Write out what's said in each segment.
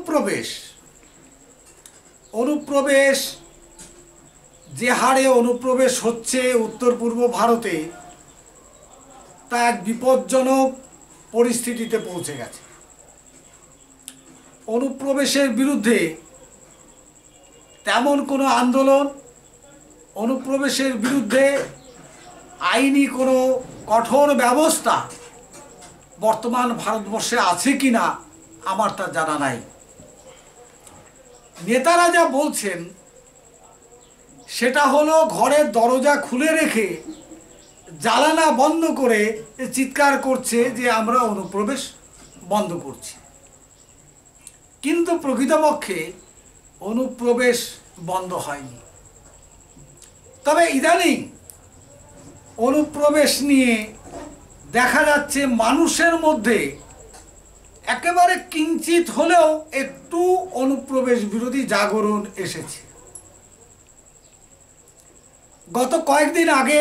অনুপ্রবেশ অনুপ্রবেশ যে হারে অনুপ্রবেশ হচ্ছে উত্তর পূর্ব ভারতে তা এক বিপজ্জনক পরিস্থিতিতে পৌঁছে গেছে। অনুপ্রবেশের বিরুদ্ধে তেমন কোনো আন্দোলন, অনুপ্রবেশের বিরুদ্ধে আইনি কোনো কঠোর ব্যবস্থা বর্তমান ভারতবর্ষে আছে কিনা আমার তা জানা নাই। নেতারা যা বলছেন সেটা হলো ঘরের দরজা খুলে রেখে জানালা বন্ধ করে চিৎকার করছে যে আমরা অনুপ্রবেশ বন্ধ করছি, কিন্তু প্রকৃতপক্ষে অনুপ্রবেশ বন্ধ হয়নি। তবে ইদানিং অনুপ্রবেশ নিয়ে দেখা যাচ্ছে মানুষের মধ্যে একেবারে কিঞ্চিত হলেও একটু অনুপ্রবেশ বিরোধী জাগরণ এসেছে। গত কয়েকদিন আগে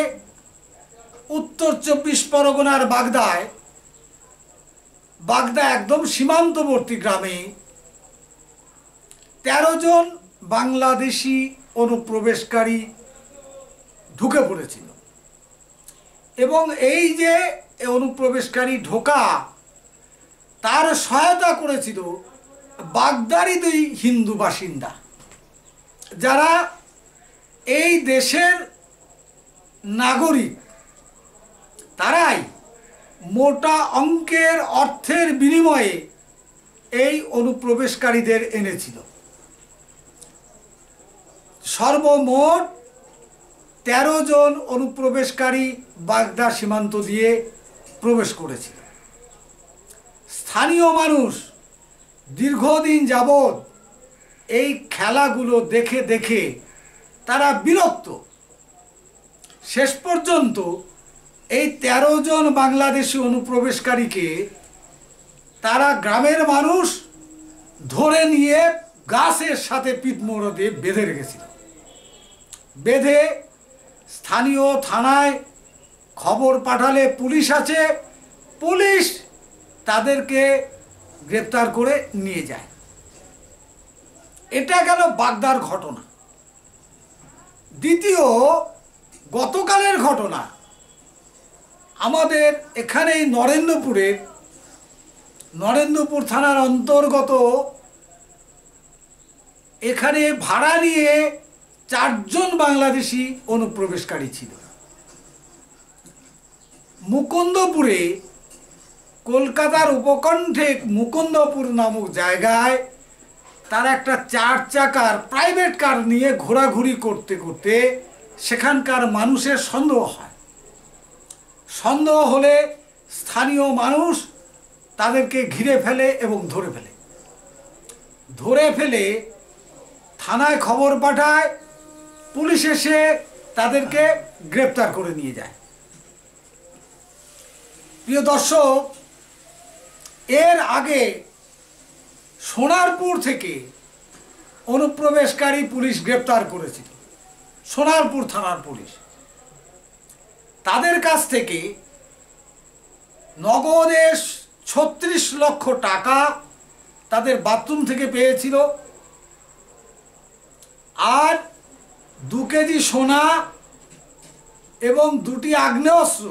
উত্তর 24 পরগনার বাগদা একদম সীমান্তবর্তী গ্রামে 13 জন বাংলাদেশি অনুপ্রবেশকারী ঢুকে পড়েছিল এবং এই যে অনুপ্রবেশকারী ঢোকা তার সহায়তা করেছিল বাগদারই 2 হিন্দু বাসিন্দা, যারা এই দেশের নাগরিক। তারাই মোটা অঙ্কের অর্থের বিনিময়ে এই অনুপ্রবেশকারীদের এনেছিল। সর্বমোট 13 জন অনুপ্রবেশকারী বাগদা সীমান্ত দিয়ে প্রবেশ করেছিল। স্থানীয় মানুষ দীর্ঘদিন যাবৎ এই খেলাগুলো দেখে দেখে তারা বিরক্ত। শেষ পর্যন্ত এই 13 জন বাংলাদেশি অনুপ্রবেশকারীকে তারা গ্রামের মানুষ ধরে নিয়ে গাছের সাথে পিঠমোড়া দিয়ে বেঁধে রেখেছিল। বেঁধে স্থানীয় থানায় খবর পাঠালে পুলিশ আছে, পুলিশ তাদেরকে গ্রেপ্তার করে নিয়ে যায়। এটা গেল বাগদার ঘটনা। দ্বিতীয় গতকালের ঘটনা আমাদের এখানেই নরেন্দ্রপুর থানার অন্তর্গত এখানে ভাড়া নিয়ে 4 জন বাংলাদেশি অনুপ্রবেশকারী ছিল। মুকুন্দপুরে, কলকাতার উপকণ্ঠে মুকুন্দপুর নামক জায়গায় তারা একটা 4 চাকার প্রাইভেট কার নিয়ে ঘোরাঘুরি করতে করতে সেখানকার মানুষের সন্দেহ হয়। সন্দেহ হলে স্থানীয় মানুষ তাদেরকে ঘিরে ফেলে এবং ধরে ফেলে থানায় খবর পাঠায়, পুলিশ এসে তাদেরকে গ্রেপ্তার করে নিয়ে যায়। প্রিয় দর্শক, এর আগে সোনারপুর থেকে অনুপ্রবেশকারী পুলিশ গ্রেপ্তার করেছিল, সোনারপুর থানার পুলিশ। তাদের কাছ থেকে নগদে 36 লক্ষ টাকা তাদের বাথরুম থেকে পেয়েছিল, আর 2 কেজি সোনা এবং 2টি আগ্নেয়াস্ত্র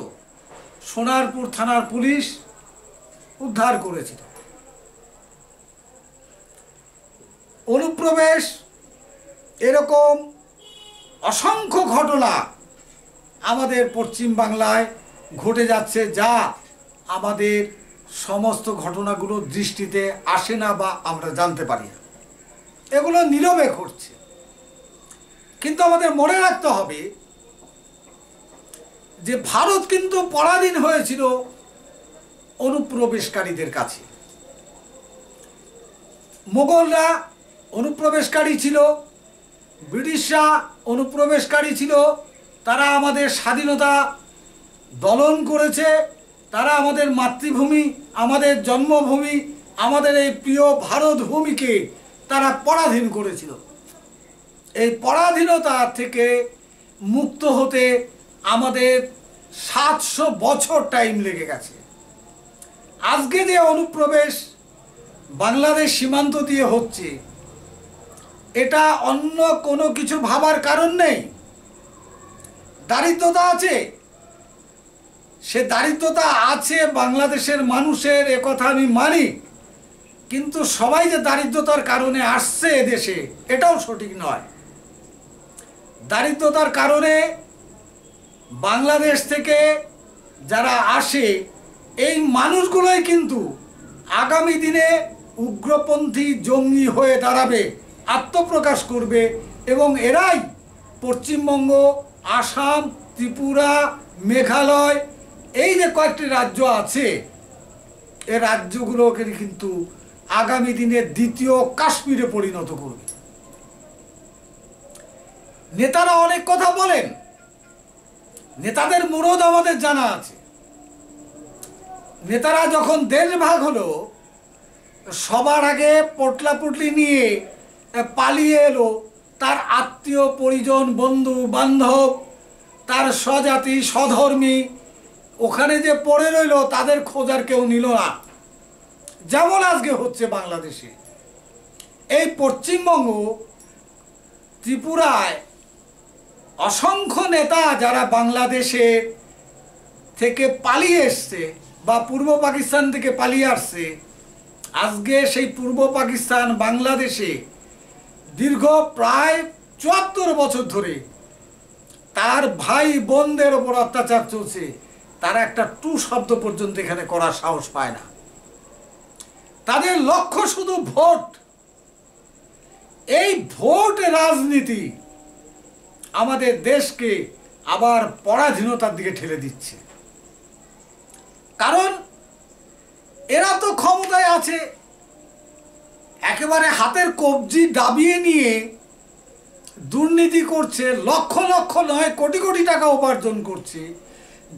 সোনারপুর থানার পুলিশ উদ্ধার করেছিল। অনুপ্রবেশ এরকম অসংখ্য ঘটনা আমাদের পশ্চিম বাংলায় ঘটে যাচ্ছে, যা আমাদের সমস্ত ঘটনাগুলো দৃষ্টিতে আসে না বা আমরা জানতে পারি না। এগুলো নীরবে ঘটছে, কিন্তু আমাদের মনে রাখতে হবে যে ভারত কিন্তু পরাধীন হয়েছিল অনুপ্রবেশকারীদের কাছে। মোগলরা অনুপ্রবেশকারী ছিল, ব্রিটিশরা অনুপ্রবেশকারী ছিল। তারা আমাদের স্বাধীনতা দলন করেছে, তারা আমাদের মাতৃভূমি, আমাদের জন্মভূমি, আমাদের এই প্রিয় ভারত ভূমিকে তারা পরাধীন করেছিল। এই পরাধীনতা থেকে মুক্ত হতে আমাদের 700 বছর টাইম লেগে গেছে। আজকে যে অনুপ্রবেশ বাংলাদেশ সীমান্ত দিয়ে হচ্ছে, এটা অন্য কোনো কিছু ভাবার কারণ নেই। দারিদ্রতা আছে, সে দারিদ্রতা আছে বাংলাদেশের মানুষের, একথা আমি মানি, কিন্তু সবাই যে দারিদ্রতার কারণে আসছে এদেশে এটাও সঠিক নয়। দারিদ্রতার কারণে বাংলাদেশ থেকে যারা আসে এই মানুষগুলোই কিন্তু আগামী দিনে উগ্রপন্থী জঙ্গি হয়ে দাঁড়াবে, আত্মপ্রকাশ করবে, এবং এরাই পশ্চিমবঙ্গ, আসাম, ত্রিপুরা, মেঘালয়, এই যে কয়েকটি রাজ্য আছে এই রাজ্যগুলোকে কিন্তু আগামী দিনে দ্বিতীয় কাশ্মীরে পরিণত করবে। নেতারা অনেক কথা বলেন, নেতাদের মুরদ আমাদের জানা আছে। নেতারা যখন দেশ ভাগ হলো সবার আগে পোটলাপুটলি নিয়ে পালিয়ে এলো তার আত্মীয় পরিজন, বন্ধু বান্ধব, তার স্বজাতি স্বধর্মী, ওখানে যে পড়ে রইল তাদের খোঁজ আর কেউ নিল না। যেমন আজকে হচ্ছে বাংলাদেশে, এই পশ্চিমবঙ্গ, ত্রিপুরায় অসংখ্য নেতা যারা বাংলাদেশে থেকে পালিয়ে এসছে বা পূর্ব পাকিস্তান থেকে পালিয়ে আসছে, আজকে সেই পূর্ব পাকিস্তান বাংলাদেশে দীর্ঘ প্রায় ৭৪ বছর ধরে তার ভাই বোনদের ওপর অত্যাচার চলছে। তারা একটা টু শব্দ পর্যন্ত এখানে করার সাহস পায় না। তাদের লক্ষ্য শুধু ভোট। এই ভোট রাজনীতি আমাদের দেশকে আবার পরাধীনতার দিকে ঠেলে দিচ্ছে। কারণ এরা তো ক্ষমতায় আছে, একেবারে হাতের কবজি দাবিয়ে নিয়ে দুর্নীতি করছে, লক্ষ লক্ষ নয় কোটি কোটি টাকা উপার্জন করছে।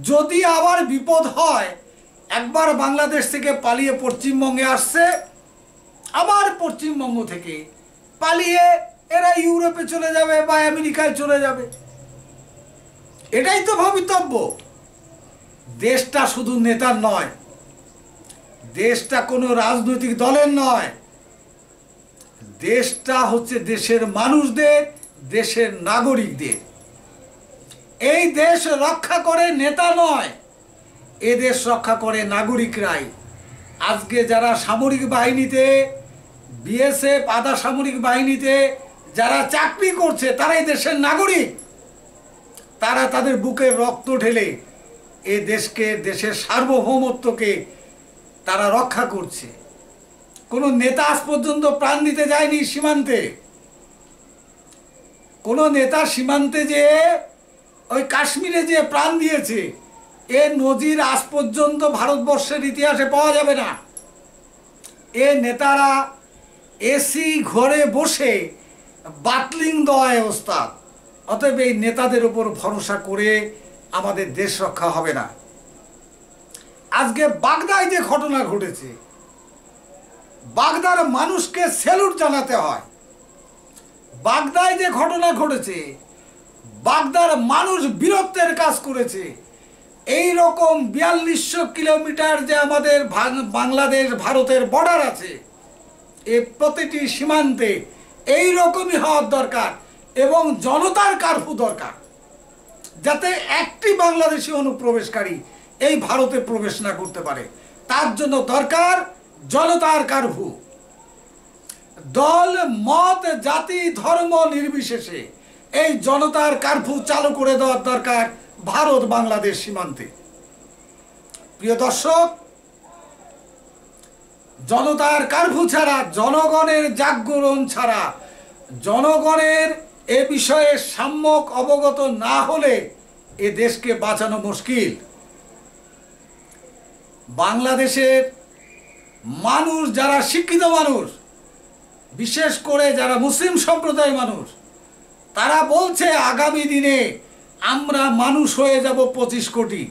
যদি আবার বিপদ হয়, একবার বাংলাদেশ থেকে পালিয়ে পশ্চিমবঙ্গে আসছে, আবার পশ্চিমবঙ্গ থেকে পালিয়ে এরা ইউরোপে চলে যাবে বা আমেরিকায় চলে যাবে। এটাই তো ভবিতব্য। দেশটা শুধু নেতার নয়, দেশটা কোনো রাজনৈতিক দলের নয়, দেশটা হচ্ছে দেশের মানুষদের, দেশের নাগরিকদের। এই দেশ রক্ষা করে নেতা নয়, এ দেশ রক্ষা করে নাগরিকরাই। আজকে যারা সামরিক বাহিনীতে, বিএসএফ, আধা সামরিক বাহিনীতে যারা চাকরি করছে তারাই দেশের নাগরিক। তারা তাদের বুকের রক্ত ঢেলে এ দেশকে, দেশের সার্বভৌমত্বকে তারা রক্ষা করছে। কোনো নেতা আজ পর্যন্ত প্রাণ দিতে যায়নি সীমান্তে। কোনো নেতা সীমান্তে যে ওই কাশ্মীরে যে প্রাণ দিয়েছে এ নজির আজ পর্যন্ত ভারতবর্ষের ইতিহাসে পাওয়া যাবে না। এ নেতারা এসি ঘরে বসে বাটলিং দেওয়ায় ওস্তাদ। অতএব এই নেতাদের উপর ভরসা করে আমাদের দেশ রক্ষা হবে না। আজকে বাগদায় যে ঘটনা ঘটেছে, বাগদার মানুষকে স্যালুট জানাতে হয়। বাগদায় যে ঘটনা ঘটেছে, বাগদার মানুষ বীরত্বের কাজ করেছে। এই রকম ৪২০০ কিলোমিটার যে আমাদের বাংলাদেশ ভারতের বর্ডার আছে, এই প্রতিটি সীমান্তে এই রকমই হওয়ার দরকার, এবং জনতার কারফু দরকার, যাতে একটি বাংলাদেশি অনুপ্রবেশকারী এই ভারতে প্রবেশ না করতে পারে। তার জন্য দরকার জনতার কারফু। দল, মত, জাতি, ধর্ম নির্বিশেষে এই জনতার কারফু চালু করে দেওয়ার দরকার ভারত বাংলাদেশ সীমান্তে। প্রিয় দর্শক, জনতার কারফু ছাড়া, জনগণের জাগরণ ছাড়া, জনগণের এ বিষয়ে সম্যক অবগত না হলে এ দেশকে বাঁচানো মুশকিল। বাংলাদেশের মানুষ, যারা শিক্ষিত মানুষ, বিশেষ করে যারা মুসলিম সম্প্রদায়ের মানুষ, তারা বলছে আগামী দিনে আমরা মানুষ হয়ে যাব ২৫ কোটি।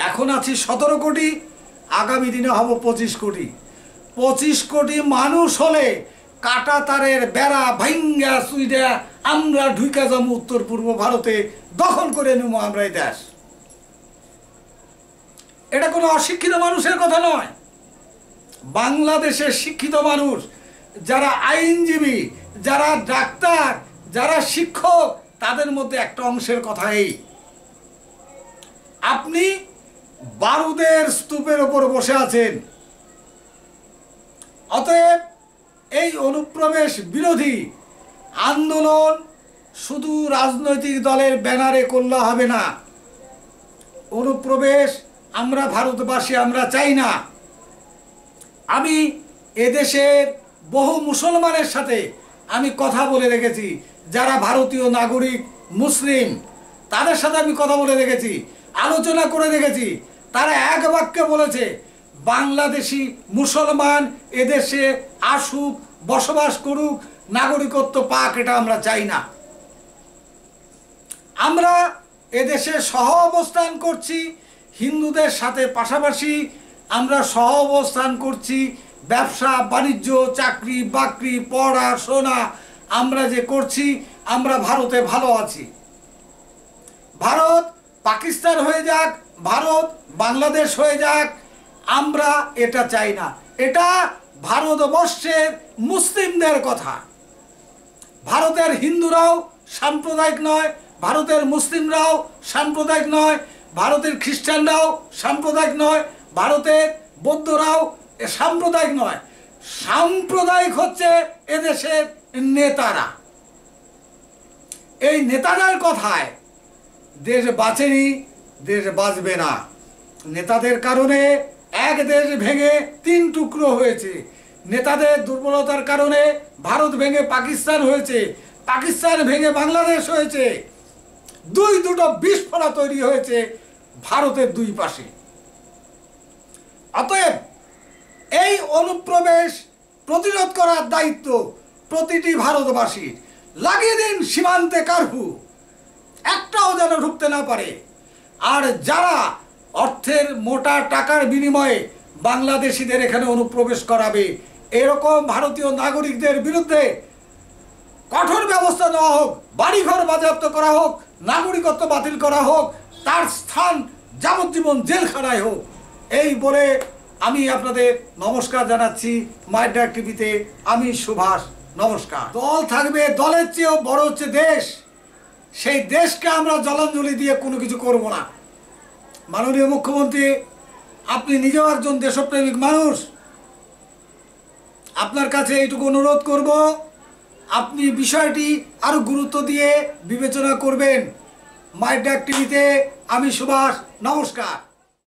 এখন আছি ১৭ কোটি, আগামী দিনে হব ২৫ কোটি। ২৫ কোটি মানুষ হলে কাটা তারের বেড়া ভাঙ্গা সুইডা আমরা ঢুকা যাবো উত্তর পূর্ব ভারতে, দখল করে নেব আমরা এই দেশ। এটা কোনো অশিক্ষিত মানুষের কথা নয়, বাংলাদেশের শিক্ষিত মানুষ, যারা আইনজীবী, যারা ডাক্তার, যারা শিক্ষক, তাদের মধ্যে একটা অংশের কথা এই, আপনি বারুদের স্তূপের ওপর বসে আছেন। অতএব এই অনুপ্রবেশ বিরোধী আন্দোলন শুধু রাজনৈতিক দলের ব্যানারে করলে হবে না। অনুপ্রবেশ আমরা ভারতবাসী আমরা চাই না। আমি এদেশের বহু মুসলমানের সাথে আমি কথা বলে রেখেছি, যারা ভারতীয় নাগরিক মুসলিম, তাদের সাথে আমি কথা বলে রেখেছি, আলোচনা করে রেখেছি। তারা এক বাক্যে বলেছে, বাংলাদেশি মুসলমান এদেশে আসুক, বসবাস করুক, নাগরিকত্ব পাক, এটা আমরা চাই না। আমরা এদেশে সহ অবস্থান করছি হিন্দুদের সাথে, পাশাপাশি আমরা সহ অবস্থান করছি, ব্যবসা বাণিজ্য, চাকরি বাকরি, পড়াশোনা আমরা যে করছি, আমরা ভারতে ভালো আছি। ভারত পাকিস্তান হয়ে যাক, ভারত বাংলাদেশ হয়ে যাক, আমরা এটা চাই না। এটা ভারতবর্ষের মুসলিমদের কথা। ভারতের হিন্দুরাও সাম্প্রদায়িক নয়, ভারতের মুসলিমরাও সাম্প্রদায়িক নয়, ভারতের খ্রিস্টানরাও সাম্প্রদায়িক নয়, ভারতের বৌদ্ধরাও সাম্প্রদায়িক নয়। সাম্প্রদায়িক হচ্ছে এদেশের নেতারা। এই নেতাদের কথায় দেশ বাঁচেনি, দেশ বাঁচবে না। নেতাদের কারণে এক দেশ ভেঙে তিন টুকরো হয়েছে। নেতাদের দুর্বলতার কারণে ভারত ভেঙে পাকিস্তান হয়েছে, পাকিস্তান ভেঙে বাংলাদেশ হয়েছে। দুটো বিস্ফোরা তৈরি হয়েছে ভারতের দুই পাশে। অতএব এই অনুপ্রবেশ প্রতিরোধ করার দায়িত্ব প্রতিটি ভারতবাসীর। লাগিয়ে দিন সীমান্তে কারফিউ, একটাও যেন ঢুকতে না পারে। আর যারা অর্থের মোটা টাকার বিনিময়ে বাংলাদেশিদের এখানে অনুপ্রবেশ করাবে, এরকম ভারতীয় নাগরিকদের বিরুদ্ধে কঠোর ব্যবস্থা নেওয়া হোক, বাড়িঘর বাজেয়াপ্ত করা হোক, নাগরিকত্ব বাতিল করা হোক, তার স্থান যাবজ্জীবন জেলখানায় হোক। এই বলে আমি আপনাদের নমস্কার জানাচ্ছি। মাই ডাক টিভিতে আমি সুভাষ, নমস্কার। দল থাকবে, দলের চেয়েও বড় হচ্ছে দেশ। সেই দেশকে আমরা জলাঞ্জলি দিয়ে কোনো কিছু করব না। মাননীয় মুখ্যমন্ত্রী, আপনি নিজেও একজন দেশপ্রেমিক মানুষ, আপনার কাছে এইটুকু অনুরোধ করব, আপনি বিষয়টি আরো গুরুত্ব দিয়ে বিবেচনা করবেন। মাই ডাক টিভিতে আমি সুভাষ, নমস্কার।